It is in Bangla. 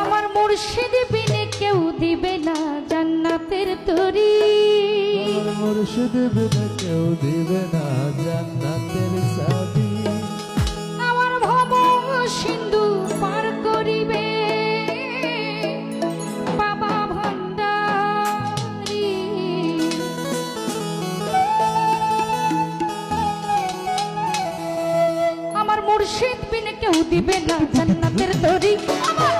আমার মুর্শিদ বিনে কেউ দিবে না জান্নাতের তরি। আমার মুর্শিদ বিনে কেউ দিবে না জান্নাতের চাবি। আমার ভব সিন্ধু পার করিবে বাবা ভান্ডারী। আমার মুর্শিদ বিনে কেউ দিবে না জান্নাতের তরি। আমার